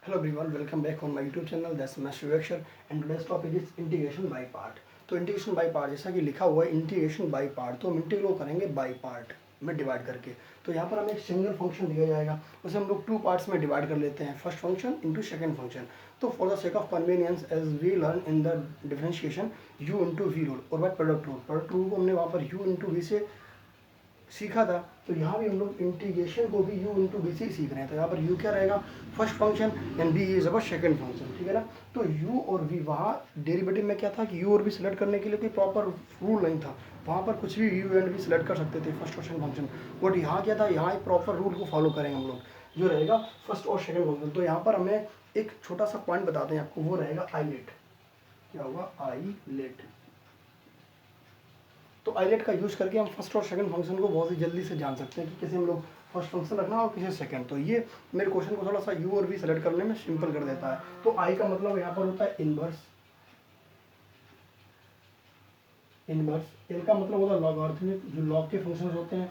Hello everyone, welcome back on my YouTube channel. That's Master Vivek and today's topic is integration by part. तो integration by part जैसा कि लिखा हुआ है integration by part, तो हम इंटीग्रेट करेंगे बाय पार्ट में डिवाइड करके। तो यहाँ पर हमें एक सिंगल फंक्शन दिया जाएगा, उसे हम लोग टू पार्ट्स में डिवाइड कर लेते हैं, first function into second function. तो for the sake of convenience as we learn in the differentiation u into v rule और बाय प्रोडक्ट रूल को हमने वहाँ पर u इंटू वी से सीखा था। तो यहाँ भी हम लोग इंटीग्रेशन को भी u इंटू बी से ही सीख रहे हैं। तो यहाँ पर u क्या रहेगा, first function and b is our second function, ठीक है ना। तो u और v, वहाँ डेरिवेटिव में क्या था कि u और v सिलेक्ट करने के लिए कोई प्रॉपर रूल नहीं था, वहाँ पर कुछ भी u एंड v सिलेक्ट कर सकते थे फर्स्ट और सेकंड फंक्शन। बट यहाँ क्या था, यहाँ एक प्रॉपर रूल को फॉलो करेंगे हम लोग, जो रहेगा फर्स्ट और सेकंड फंक्शन। तो यहाँ पर हमें एक छोटा सा पॉइंट बताते हैं आपको, वो रहेगा आईलेट। क्या होगा, आईलेट। तो आईलेट का यूज़ करके हम फर्स्ट और सेकंड फंक्शन को बहुत ही जल्दी से जान सकते हैं कि कैसे हम लोग फर्स्ट फंक्शन रखना और किसे सेकंड। तो ये मेरे क्वेश्चन को थोड़ा सा यू और वी सेलेक्ट करने में सिंपल कर देता है। तो आई का मतलब यहाँ पर होता है इनवर्स, एल का मतलब होता है लॉगरिथमिक, जो लॉग के फंक्शंस होते हैं।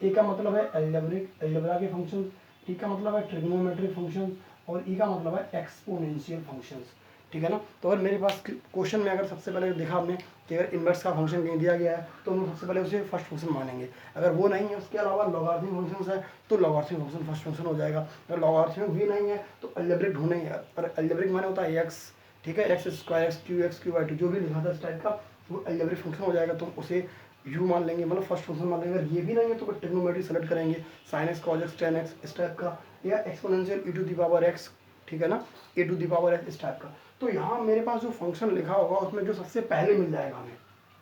ए का मतलब है एल्जेब्रिक, एल्जेब्रा के फंक्शन। टी का मतलब है ट्रिग्नोमेट्रिक फंक्शन और ई का मतलब है एक्सपोनेंशियल फंक्शंस, ठीक है ना। तो अगर मेरे पास क्वेश्चन में अगर सबसे पहले देखा हमने कि अगर इन्वर्स का फंक्शन कहीं दिया गया है तो हम सबसे पहले उसे फर्स्ट फंक्शन मानेंगे। अगर वो नहीं है, उसके अलावा लॉगरिथमिक फंक्शन है तो लॉगरिथमिक फंक्शन फर्स्ट फंक्शन हो जाएगा। अगर लॉगरिथमिक भी नहीं है तो अलजेब्रिक ढूंढेंगे, पर अलजेब्रिक माने होता है एक्स, ठीक है, x square x Q by two, जो भी लिखा था इस टाइप का, वो अलजेब्रिक फंक्शन हो जाएगा। तो उसे यू मान लेंगे, मतलब फर्स्ट फंक्शन मान लेंगे। अगर ये भी नहीं है तो ट्रिग्नोमेट्री सेलेक्ट करेंगे, sine X cos X tan X इस टाइप का, या exponential E to the power X, ठीक है ना, A to the power X इस टाइप का। तो यहाँ मेरे पास जो फंक्शन लिखा होगा उसमें जो सबसे पहले मिल जाएगा हमें,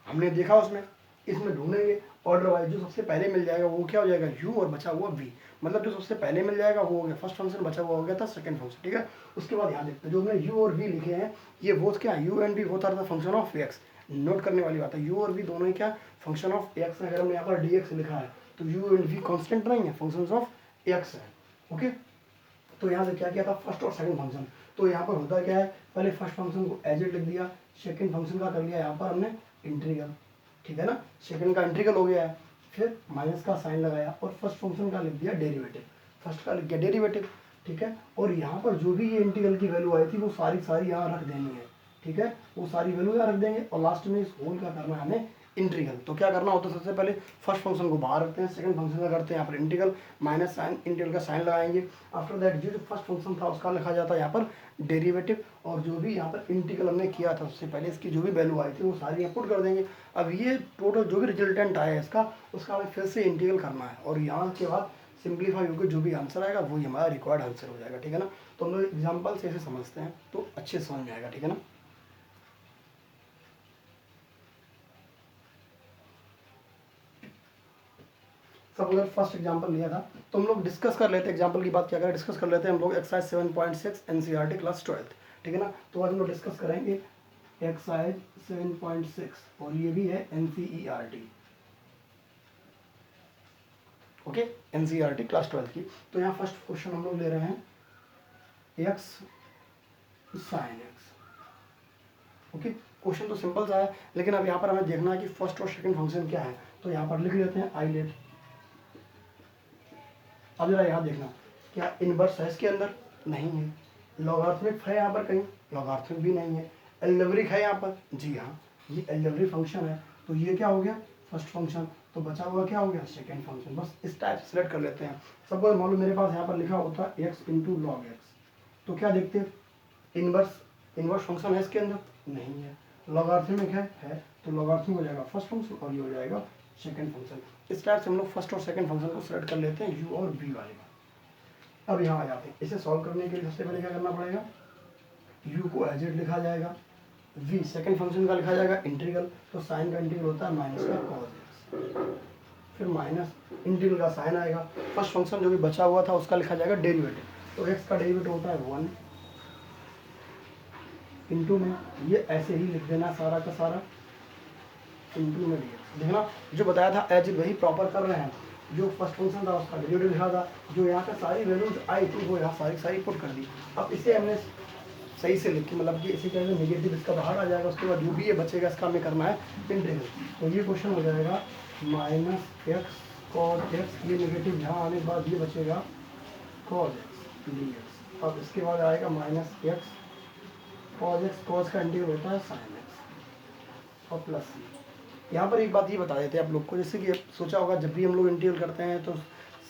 हमने देखा उसमें, इसमें ढूंढेंगे ऑर्डर वाइज, जो सबसे पहले मिल जाएगा वो क्या हो जाएगा, u और बचा हुआ v। मतलब जो सबसे पहले मिल जाएगा वो हो गया फर्स्ट फंक्शन, बचा हुआ हो गया था सेकंड फंक्शन, ठीक है। उसके बाद यहाँ देखते हैं जो हमने u और v लिखे हैं, ये वो क्या है, u एंड v वो था फंक्शन ऑफ x। नोट करने वाली बात है, u और v दोनों ही क्या फंक्शन ऑफ x है। अगर हमने यहाँ पर dx लिखा है तो u एंड v कॉन्स्टेंट नहीं है, फंक्शन ऑफ x है, ओके। तो यहाँ से क्या किया था, फर्स्ट और सेकंड फंक्शन। तो यहाँ पर होता क्या है, पहले फर्स्ट फंक्शन को एज इट लिख दिया, सेकंड फंक्शन का कर लिया यहाँ पर हमने इंटीग्रल, ठीक है ना, सेकंड का इंटीग्रल हो गया है, फिर माइनस का साइन लगाया और फर्स्ट फंक्शन का लिख दिया डेरिवेटिव, फर्स्ट का लिख दिया डेरिवेटिव, ठीक है। और यहाँ पर जो भी ये इंटीग्रल की वैल्यू आई थी वो सारी सारी यहाँ रख देनी है, ठीक है, वो सारी वैल्यू यहाँ रख देंगे और लास्ट में इस होल का करना है हमें इंटीग्रल। तो क्या करना होता है, सबसे पहले फर्स्ट फंक्शन को बाहर रखते हैं, सेकंड फंक्शन का करते हैं यहाँ पर इंटीग्रल, माइनस साइन, इंटीग्रल का साइन लगाएंगे। आफ्टर दैट जो फर्स्ट फंक्शन था उसका लिखा जाता है यहाँ पर डेरिवेटिव, और जो भी यहाँ पर इंटीग्रल हमने किया था उससे पहले इसकी जो भी वैल्यू आई थी वो सारी यहाँ पुट कर देंगे। अब ये टोटल जो भी रिजल्टेंट आया है इसका, उसका हमें फिर से इंटीग्रल करना है और यहाँ के बाद सिंप्लीफाई होकर जो भी आंसर आएगा वही हमारा रिक्वायर्ड आंसर हो जाएगा, ठीक है ना। तो हम लोग एग्जाम्पल से ऐसे समझते हैं तो अच्छे समझ में आएगा, ठीक है ना। सब अगर फर्स्ट एग्जांपल लिया था तो हम लोग डिस्कस कर लेते हैं, एग्जांपल की बात क्या करें, डिस्कस कर लेते हैं हम लोग एक्सरसाइज 7.6 एनसीईआरटी क्लास 12th, ठीक है ना। तो आज हम लोग डिस्कस करेंगे एक्सरसाइज 7.6 और ये भी है NCERT, okay, NCERT class 12th की। तो यहाँ फर्स्ट क्वेश्चन हम लोग ले रहे हैं x sine x, okay. Question तो सिंपल सा है, लेकिन अब यहाँ पर हमें देखना है कि फर्स्ट और सेकंड फंक्शन क्या है। तो यहाँ पर लिख लेते हैं आईलेट। अब जरा यहाँ देखना, क्या इनवर्स है इसके अंदर, नहीं है। लॉगरिथमिक है यहाँ पर कहीं, लॉगरिथमिक भी नहीं है। अलजेब्रिक है यहाँ पर, जी हाँ, ये अलजेब्रिक फंक्शन है। तो ये क्या हो गया, फर्स्ट फंक्शन। तो बचा हुआ क्या हो गया, सेकंड फंक्शन। बस इस टाइप से सिलेक्ट कर लेते हैं। सपोज मान लो मेरे पास यहाँ पर लिखा होता है एक्स इंटू लॉग एक्स, तो क्या देखते हैं, इनवर्स फंक्शन है इसके अंदर, नहीं है। लॉगरिथमिक है तो लॉगरिथमिक हो जाएगा फर्स्ट फंक्शन और ये हो जाएगा सेकंड फंक्शन। इस टाइप से हम लोग फर्स्ट और सेकंड फंक्शन को सेलेक्ट कर लेते हैं u और v वाले का। अब यहाँ आ जाते हैं, इसे सॉल्व करने के लिए सबसे पहले क्या करना पड़ेगा, u को एज इट लिखा जाएगा, v सेकंड फंक्शन का लिखा जाएगा इंटीग्रल। तो साइन का इंटीग्रल होता है माइनस का कॉस एक्स, फिर माइनस इंटीग्रल का साइन आएगा। फर्स्ट फंक्शन जो भी बचा हुआ था उसका लिखा जाएगा डेरिवेटिव। तो x का डेरिवेटिव होता है 1 इंटू में, ये ऐसे ही लिख देना सारा का सारा, इंटू में dx। देखना जो बताया था एज वही प्रॉपर कर रहे हैं, जो फर्स्ट फंक्शन था उसका डेरिवेटिव लिखा था, जो यहाँ पे सारी वैल्यूज आई थी वो यहाँ सारी सारी पुट कर दी। अब इसे हमने सही से लिखी, मतलब कि इसे क्या है, नेगेटिव इसका बाहर आ जाएगा, उसके बाद जो भी ये बचेगा इसका हमें करना है इंटीग्रल। तो ये क्वेश्चन हो जाएगा माइनस एक्स कॉस एक्स, ये नेगेटिव यहाँ आने के बाद ये बचेगा कॉस एक्स dx। अब इसके बाद आएगा minus x cos x, cause का इंटीग्रल होता है साइन एक्स और प्लस सी। यहाँ पर एक बात ये बता देते हैं आप लोग को, जैसे कि सोचा होगा जब भी हम लोग इंटीग्रल करते हैं तो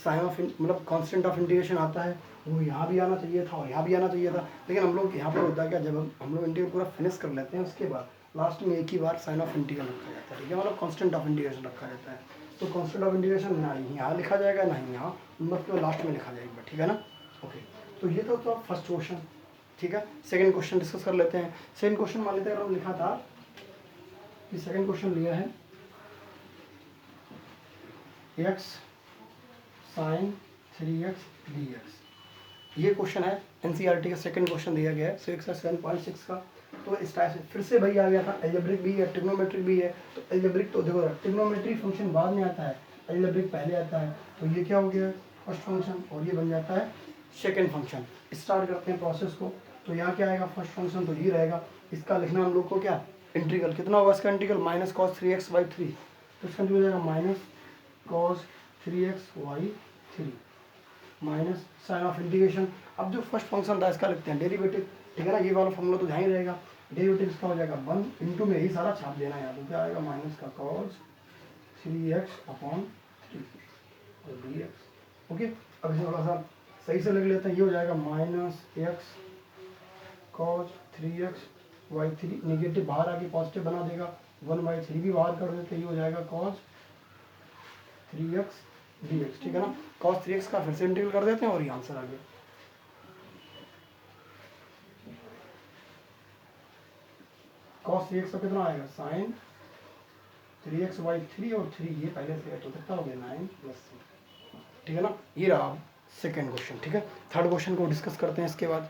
साइन ऑफ मतलब कांस्टेंट ऑफ इंटीग्रेशन आता है, वो यहाँ भी आना चाहिए था और यहाँ भी आना चाहिए था, लेकिन हम लोग यहाँ पर होता है क्या, जब हम लोग इंटीग्रल पूरा फिनिश कर लेते हैं उसके बाद लास्ट में एक ही बार साइन ऑफ इंटीग्रल रखा जाता है, ठीक है, मतलब कांस्टेंट ऑफ इंटीग्रेशन रखा जाता है। तो कांस्टेंट ऑफ इंटीग्रेशन ना यहाँ लिखा जाएगा ना ही यहाँ, मतलब लास्ट में लिखा जाएगा, ठीक है ना। ओके, तो ये तो फर्स्ट क्वेश्चन, ठीक है। सेकंड क्वेश्चन डिस्कस कर लेते हैं। सेकंड क्वेश्चन मान लेते हैं, अगर हम लिखा था कि सेकंड क्वेश्चन लिया है x साइन 3x dx, ये क्वेश्चन है एनसीईआरटी का सेकंड क्वेश्चन दिया गया है 7.6 का। तो इस टाइप से फिर से भाई आ गया था, एल्जेब्रिक भी है ट्रिग्नोमेट्रिक भी है। तो एल्जेब्रिक तो देखो ट्रिग्नोमेट्री फंक्शन बाद में आता है, एल्जेब्रिक पहले आता है। तो ये क्या हो गया फर्स्ट फंक्शन और ये बन जाता है सेकेंड फंक्शन। स्टार्ट करते हैं प्रोसेस को। तो यहाँ क्या आएगा फर्स्ट फंक्शन, तो ये रहेगा, इसका लिखना हम लोग को क्या इंटीग्रल कितना होगा इसका इंटीग्रल माइनस कॉस 3x/3, तो इसका हो जाएगा minus cos 3x/3 minus sign of integration. अब जो फर्स्ट फंक्शन था इसका लिखते हैं डेरिवेटिव, ठीक है ना, ये वाला फॉर्मूला तो ध्यान ही रहेगा। डेरिवेटिव इसका हो जाएगा 1 इंटू में ही सारा छाप देना है, तो क्या आएगा माइनस का कॉस 3x/3 और dx। ओके, अब इसे थोड़ा सा सही से लिख लेते हैं, ये हो जाएगा minus x cos 3x/3, negative बाहर आके पॉजिटिव बना देगा, 1/3 भी बाहर कर देते हैं, ये हो जाएगा कॉस 3x dx, ठीक है ना। cos 3x का फिर से इंटीग्रल कर देते हैं और ये आंसर आ गया। cos 3x का कितना आएगा साइन 3x/3 और 3 ये पहले से है तो कितना हो गया 9 + 3, ठीक है ना। ये रहा सेकेंड क्वेश्चन, ठीक है। थर्ड क्वेश्चन को डिस्कस करते हैं इसके बाद।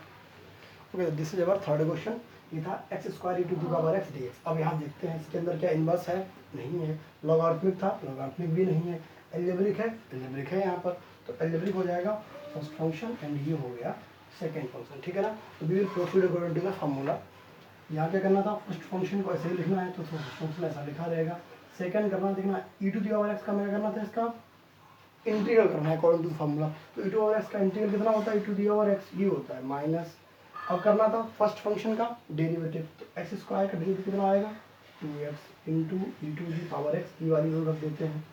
Okay, this is our third question. ये था x² e⁻x dx। अब यहाँ देखते हैं इसके अंदर क्या इनवर्स है, नहीं है। लॉगरिथमिक था, लॉगरिथमिक भी नहीं है। एल्जेब्रिक है, एल्जेब्रिक है यहाँ पर। तो एल्जेब्रिक हो जाएगा फर्स्ट फंक्शन एंड ये हो गया सेकेंड फंक्शन, ठीक है ना। तो we will proceed according to the formula. यहाँ क्या करना था, फर्स्ट फंक्शन को ऐसे ही लिखना है तो फर्स्ट फंक्शन ऐसा लिखा रहेगा। सेकंड करना देखना e⁻x का मेरा करना था, इसका इंटीग्रल करना है अकॉर्डिंग टू फार्मूला। तो e⁻x का इंटीग्रल कितना होता है, e⁻x ये होता है माइनस, अब करना था फर्स्ट फंक्शन का डेरिवेटिव। तो x² का डेरिवेटिव कितना आएगा 2x इंटू e⁻x, ये वाली रख देते हैं।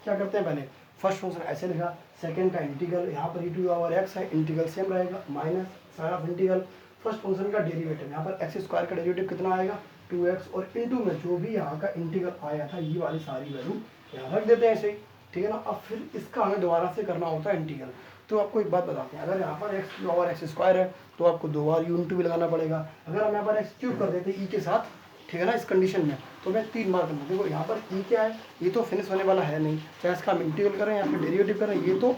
क्या करते हैं, पहले फर्स्ट फंक्शन ऐसे लिखा, सेकंड का इंटीग्रल, यहाँ पर e⁻x है, इंटीग्रल सेम रहेगा, minus sign of integral first function का डेरिवेटिव, यहाँ पर x² का डेरिवेटिव कितना आएगा 2x, और इंटू में जो भी यहाँ का इंटीग्रल आया था ये वाली सारी वैल्यू यहाँ रख देते हैं ऐसे ही, ठीक है ना। अब फिर इसका हमें दोबारा से करना होता है इंटीग्रल। तो आपको एक बात बताते हैं, अगर यहाँ पर x² है तो आपको दो बार u भी लगाना पड़ेगा। अगर हम यहाँ पर x³ कर देते हैं e के साथ, ठीक है ना, इस कंडीशन में, तो मैं 3 बार करना। देखो यहाँ पर e क्या है, ये तो फिनिश होने वाला है नहीं, चाहे इसका हम इंटीग्रल करें या फिर डेरिवेटिव करें, ये तो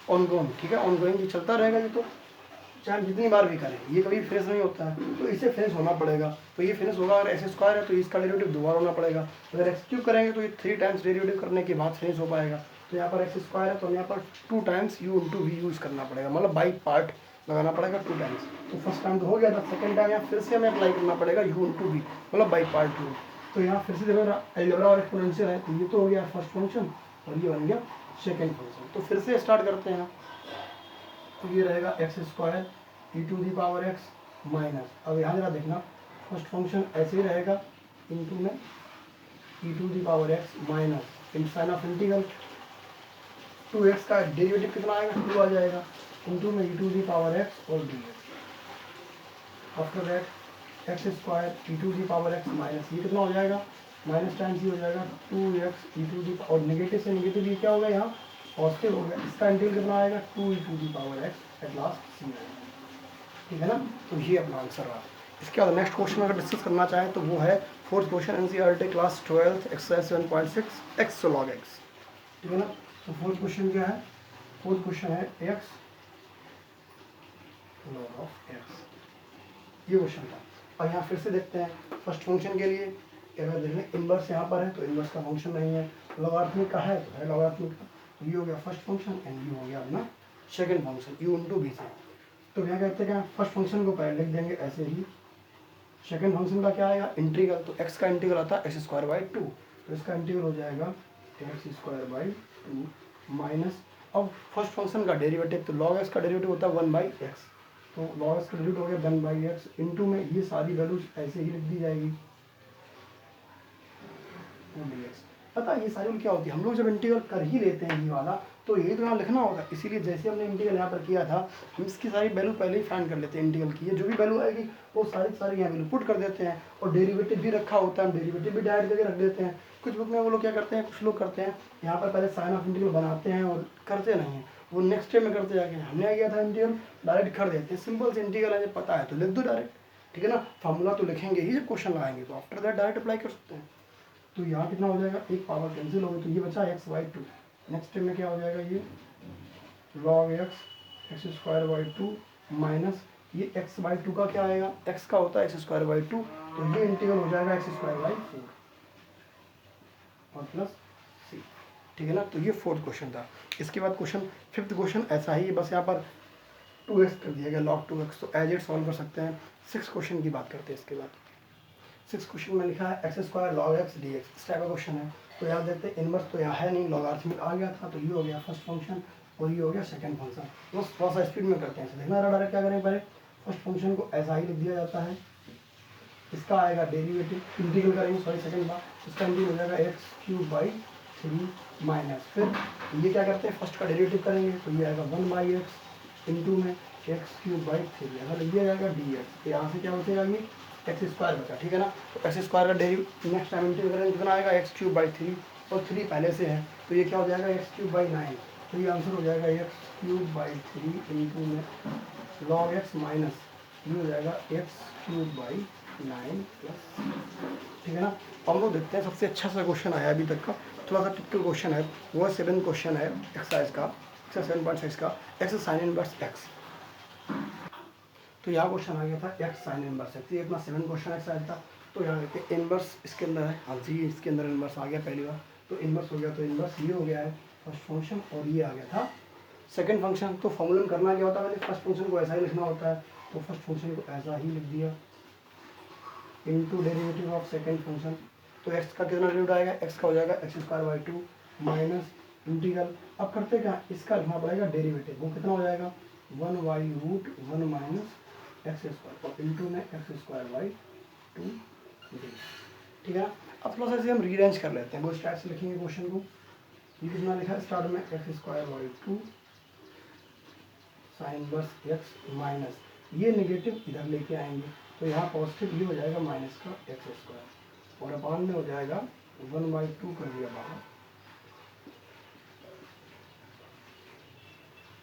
ऑनगोइंग, ठीक है, ऑनगोइंग ये चलता रहेगा, ये तो चाहे जितनी बार भी करें ये कभी फिनिश नहीं होता है, तो इसे फिनिश होना पड़ेगा। तो ये फिनिश होगा, अगर x² है तो इसका डेरिवेटिव 2 बार होना पड़ेगा। अगर x³ करेंगे तो ये 3 टाइम्स डेरिवेटिव करने के बाद फिनिश हो पाएगा। तो यहाँ पर x² है तो यहाँ पर 2 times u into V use करना पड़ेगा, मतलब बाई पार्ट लगाना पड़ेगा 2 टाइम्स। तो फर्स्ट टाइम तो हो गया था, सेकंड टाइम यहाँ फिर से हमें अप्लाई करना पड़ेगा u इंटू वी, मतलब बाई पार्ट रूल। तो यहाँ फिर से देखो अलजेब्रा और एक्सपोनेंशियल है, तो ये तो हो गया फर्स्ट फंक्शन और ये बन गया सेकेंड फंक्शन। तो फिर से स्टार्ट करते हैं। तो ये रहेगा x² e⁻x माइनस, अब यहाँ जरा देखना फर्स्ट फंक्शन ऐसे ही रहेगा, इंटू में e⁻x माइनस इन साइन ऑफ इंटीग्रल 2x का डेरिवेटिव कितना आएगा 2 आ जाएगा, इंटू में e⁻x और dx। After that x² e⁻x minus ये कितना हो जाएगा, माइनस टाइम्स ही हो जाएगा 2x और नेगेटिव से नेगेटिव ये क्या होगा यहाँ पॉजिटिव हो गया, इसका इंटीग्रल कितना आएगा 2e⁻x एट लास्ट c आएगा, ठीक है ना। तो ये अपना आंसर रहा। इसके बाद नेक्स्ट क्वेश्चन अगर डिस्कस करना चाहें तो वो है fourth question NCERT class 12 exercise 7.6 x log x, ठीक है ना। तो फोर्थ क्वेश्चन क्या है, फोर्थ क्वेश्चन है x log of x, ये क्वेश्चन था। अब यहाँ फिर से देखते हैं फर्स्ट फंक्शन के लिए, अगर देख लें इनवर्स यहाँ पर है तो इनवर्स का फंक्शन नहीं है, लॉगरिथमिक का है तो है लॉगरिथमिक का। तो ये हो गया फर्स्ट फंक्शन एंड ये हो गया अपना second function u into V से। तो क्या कहते हैं, फर्स्ट फंक्शन को पहले लिख देंगे ऐसे ही, सेकंड फंक्शन का क्या आएगा इंटीग्रल, तो x का इंटीग्रल आता है x² बाई 2, तो इसका इंटीग्रल हो जाएगा x² बाई 2 माइनस अब फर्स्ट फंक्शन का डेरिवेटिव, तो log x का डेरिवेटिव होता है 1/x, तो log x का डेरिवेटिव हो गया 1/x इनटू में ये सारी वैल्यूज ऐसे ही लिख दी जाएगी 2dx। पता है ये सारी वैल्यू क्या होती है, हम लोग जब इंटीग्रल कर ही लेते हैं ये वाला तो यही तो यहाँ लिखना होगा, इसीलिए जैसे हमने इंटीग्रल यहाँ पर किया था हम इसकी सारी वैल्यू पहले ही फाइंड कर लेते हैं इंटीग्रल की, ये जो भी वैल्यू आएगी वो सारी यहाँ वैल्यू पुट कर देते हैं, और डेरिवेटिव भी रखा होता है, हम डेरिवेटिव भी डायरेक्ट करके रख देते हैं। कुछ बुक में वो लोग क्या करते हैं, कुछ लोग करते हैं यहाँ पर पहले साइन ऑफ इंटीग्रल बनाते हैं और करते नहीं हैं, वो नेक्स्ट स्टेप में करते जाके। हमने किया था इंटीग्रल डायरेक्ट कर देते हैं, सिंपल से इंटीग्रल है, पता है तो लिख दो डायरेक्ट, ठीक है ना। फार्मूला तो लिखेंगे ही जब क्वेश्चन लगाएंगे, तो आफ्टर दैट डायरेक्ट अप्लाई कर सकते हैं। तो यहाँ कितना हो जाएगा, एक पावर कैंसिल हो गई, तो ये बचा x/2। नेक्स्ट स्टेप में क्या हो जाएगा, ये log x x² माइनस ये x/2 का क्या आएगा, x का होता है x²/2, तो ये इंटीग्रल हो जाएगा x²/4 और प्लस c, ठीक है ना। तो ये फोर्थ क्वेश्चन था। इसके बाद क्वेश्चन फिफ्थ क्वेश्चन ऐसा ही, बस यहाँ पर 2x कर दिया गया log 2x, तो एज इट सॉल्व कर सकते हैं। सिक्स क्वेश्चन की बात करते हैं इसके बाद। सिक्स क्वेश्चन में लिखा है x² log x dx, इस टाइप का क्वेश्चन है। तो यहाँ देखते हैं इनवर्स तो यहाँ है नहीं, लॉगरिथमिक आ गया था, तो ये हो गया फर्स्ट फंक्शन और ये हो गया सेकंड फंक्शन। बस थोड़ा सा स्पीड में करते हैं, इसे देखना डायरेक्ट क्या करें, पहले फर्स्ट फंक्शन को ऐसा ही लिख दिया जाता है, इसका आएगा डेरिवेटिव, इंटीग्रल करेंगे, सॉरी सेकंड बार, इसका इंटीग्रल हो जाएगा x³ माइनस, फिर ये क्या करते हैं, फर्स्ट का डेरिवेटिव करेंगे, तो ये आएगा 1/x इंटू में x³ ऐसा लिख दिया जाएगा dx। तो यहाँ से क्या हो जाएगा, ये x² बचा, ठीक है ना। तो x² का डेरिवेटिव नेक्स्ट टाइम इंटीग्रल करेंगे कितना आएगा, x³ और 3 पहले से है, तो ये क्या हो जाएगा x³/9, तो ये आंसर हो जाएगा x³ इंटू में log x माइनस ये हो जाएगा x³/9 प्लस, ठीक है ना। तो हम लोग देखते हैं सबसे अच्छा सा क्वेश्चन आया अभी तक का, थोड़ा सा टिपिकल क्वेश्चन है, वो 7 क्वेश्चन है एक्सरसाइज का, एक्सरसाइज 7.6 का, x sin इनवर्स x। तो यहाँ क्वेश्चन आ गया था x sin इनवर्स x, ये अपना 7 क्वेश्चन एक्सरसाइज था। तो यहाँ देखते इनवर्स इसके अंदर है, हाँ जी इसके अंदर इनवर्स आ गया पहली बार, तो इनवर्स हो गया, तो इनवर्स ये हो गया है फर्स्ट फंक्शन और ये आ गया था सेकंड फंक्शन। तो फॉर्मूला में करना क्या होता है, पहले फर्स्ट फंक्शन को ऐसा ही लिखना होता है, तो फर्स्ट फंक्शन को ऐसा ही लिख दिया into derivative of second function. तो x का कितना डेरिवेटिव आएगा, x का हो जाएगा x² माइनस इंटीग्रल, अब करते क्या, इसका लिखना पड़ेगा डेरिवेटिव, वो कितना हो जाएगा 1/√1 माइनस x² और इंटू में x²/2 डी, ठीक है। अब थोड़ा सा इसे हम रीअरेंज कर लेते हैं, वो स्टार्ट से लिखेंगे क्वेश्चन को। ये कितना लिखा है स्टार्ट में x² sine inverse x minus ये नेगेटिव इधर लेके आएंगे, तो यहाँ पॉजिटिव ये हो जाएगा माइनस का x² और अपान में हो जाएगा 1/2 कर दिया बाहर।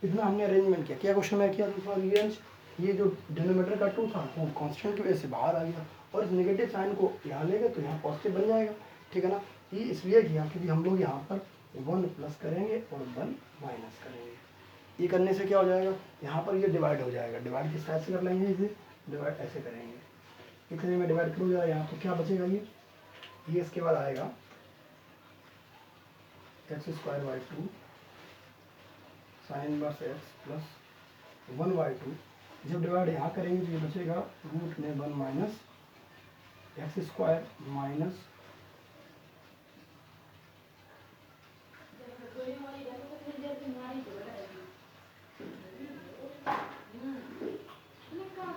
इतना हमने अरेंजमेंट किया, क्या क्वेश्चन में किया दूसरा रीअरेंज, ये जो डिनोमिनेटर का 2 था वो कांस्टेंट की वजह से बाहर आ गया, और इस नेगेटिव साइन को यहाँ ले गए तो यहाँ पॉजिटिव बन जाएगा, ठीक है ना। ये इसलिए किया क्योंकि हम लोग यहाँ पर 1 प्लस करेंगे और 1 माइनस करेंगे, ये करने से क्या हो जाएगा, यहाँ पर ये डिवाइड हो जाएगा, डिवाइड किस टाइप से कर लेंगे, इसे डिवाइड ऐसे करेंगे, इतने में डिवाइड करूँगा यहाँ, तो क्या बचेगा ये इसके बाद आएगा x² sine inverse x plus 1/2, जब डिवाइड यहाँ करेंगे तो ये बचेगा रूट में 1 माइनस x² माइनस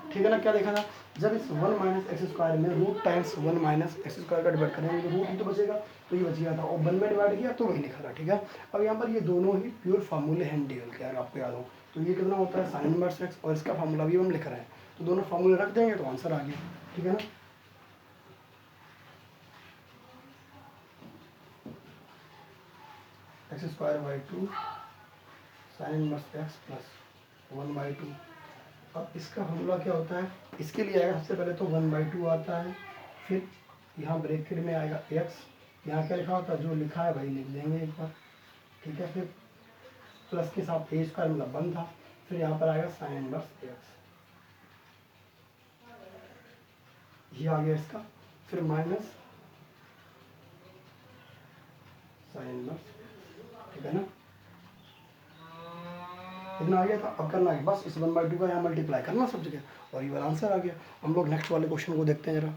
ठीक है ना। क्या देखा था, जब इस 1 माइनस x² में रूट टाइम्स 1 माइनस x² का डिवाइड करेंगे तो रूट ही तो बचेगा, तो ये बच गया था और 1 में डिवाइड किया तो वही लिखा था, ठीक है। अब यहाँ पर ये दोनों ही प्योर फार्मूले हैं इंटीग्रल के, अगर आपको याद हो तो ये कितना होता है साइन इनवर्स x और इसका फार्मूला भी हम लिख रहे हैं, तो दोनों फार्मूले रख देंगे तो आंसर आ गया, ठीक है ना। x² sine inverse x plus 1/2। अब इसका फार्मूला क्या होता है, इसके लिए आएगा सबसे पहले तो 1/2 आता है, फिर यहाँ ब्रैकेट में आएगा x, यहाँ क्या लिखा होता है जो लिखा है वही लिख देंगे एक बार, ठीक है। फिर प्लस के साथ a² मतलब 1 था, फिर यहाँ पर आएगा साइन इनवर्स x, ये आ गया इसका, फिर माइनस साइन इनवर्स, ठीक है ना। इतना आ गया था, अब करना है बस इस 1/2 का यहाँ मल्टीप्लाई करना सब जगह और ये वाला आंसर आ गया। हम लोग नेक्स्ट वाले क्वेश्चन को देखते हैं जरा।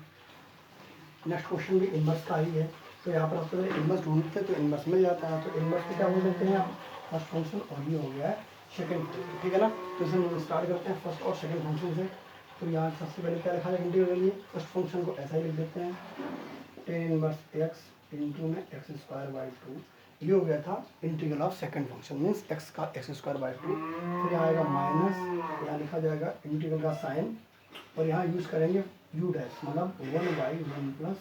नेक्स्ट क्वेश्चन भी इनवर्स का ही है, तो यहाँ पर आपको इनवर्स ढूंढते हैं तो इनवर्स मिल जाता है, तो इनवर्स को क्या बोल देते हैं आप फर्स्ट फंक्शन और ये हो गया है सेकंड फंक्शन, ठीक है ना। तो इसे हम स्टार्ट करते हैं फर्स्ट और सेकंड फंक्शन से। तो यहाँ सबसे पहले क्या लिखा जाएगा इंटीग्रल के लिए, फर्स्ट फंक्शन को ऐसा ही लिख देते हैं, टेन इनवर्स एक्स इंटू में एक्स स्क्वायर बाई 2, ये हो गया था integral of second function means x का एक्स स्क्वायर बाई 2। फिर यहाँ आएगा माइनस, यहाँ लिखा जाएगा इंटीग्रल का साइन, और यहाँ यूज़ करेंगे यू डैश, मतलब 1/1 प्लस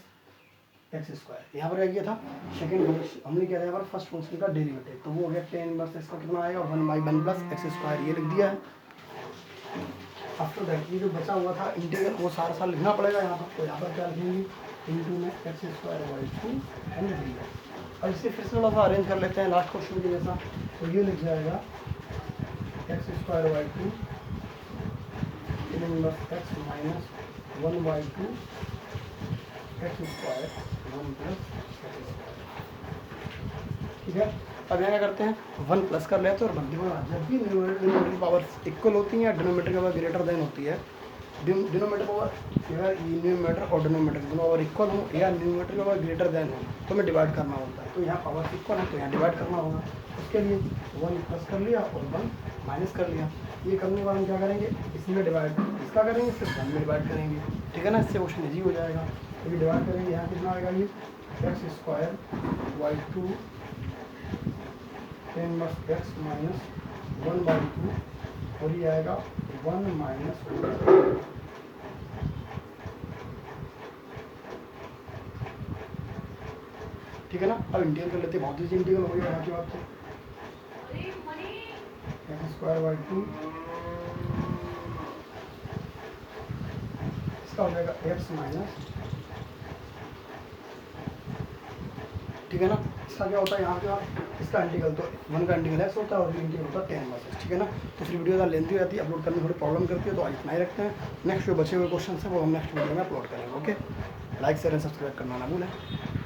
एक्स स्क्वायर। यहाँ पर क्या था सेकंड फंक्शन, हमने क्या था यहाँ पर फर्स्ट फंक्शन का डेरिवेटिव, तो वो हो गया टेन इनवर्स एक्स का कितना आएगा 1/1 प्लस एक्स स्क्वायर, ये लिख दिया है। आफ्टर दैट ये जो बचा हुआ था इंटीग्रल वो सारा लिखना पड़ेगा यहाँ पर, तो यहाँ पर क्या लिखेंगे इंटू में x square by 2 and D. और इसे फिर से थोड़ा सा अरेंज कर लेते हैं लास्ट क्वेश्चन के जैसा, तो ये लिख जाएगा x square by 2 tan inverse x minus 1/2 x square 1 plus x square, ठीक है। अब यहाँ क्या करते हैं 1 प्लस कर लेते हैं, और मल्टीपल जब भी न्यूमरेटर की पावर इक्वल होती है या डिनोमिनेटर की पावर ग्रेटर देन होती है, डिनोमिनेटर पावर या न्यूमरेटर और डिनोमिनेटर की पावर इक्वल हो या न्यूमरेटर की पावर ग्रेटर देन हो तो हमें डिवाइड करना होता है। तो यहाँ पावर इक्वल है तो यहाँ डिवाइड करना होगा, उसके लिए 1 प्लस कर लिया और 1 माइनस कर लिया। ये करने के बाद हम क्या करेंगे इसमें डिवाइड इसका करेंगे फिर 1 में डिवाइड करेंगे, ठीक है ना। इससे क्वेश्चन ईजी हो जाएगा। तो ये डिवाइड करेंगे, यहाँ कितना आएगा ये x square by 2 tan inverse x minus 1/2, और ये आएगा 1 माइनस, ठीक है ना। अब इंटीग्रल कर लेते हैं, बहुत ईजी इंटीग्रल हो गया यहाँ की बात। तो एक्स स्क्वायर बाई 2 इसका हो जाएगा एक्स माइनस, ठीक है ना। इसका क्या होता है यहाँ पे इसका इंटीग्रल, तो 1 का इंटीग्रल एक्स होता है और इंटीग्रल होता है टेन इनवर्स एक्स, ठीक है ना। तो फिर वीडियो ज़्यादा लेंथी हो जाती है, अपलोड करने में थोड़ी प्रॉब्लम करती है, तो आज इतना ही रखते हैं। नेक्स्ट जो बचे हुए क्वेश्चन है वो हम नेक्स्ट वीडियो में अपलोड करेंगे। Okay, like share and subscribe करना ना भूलें।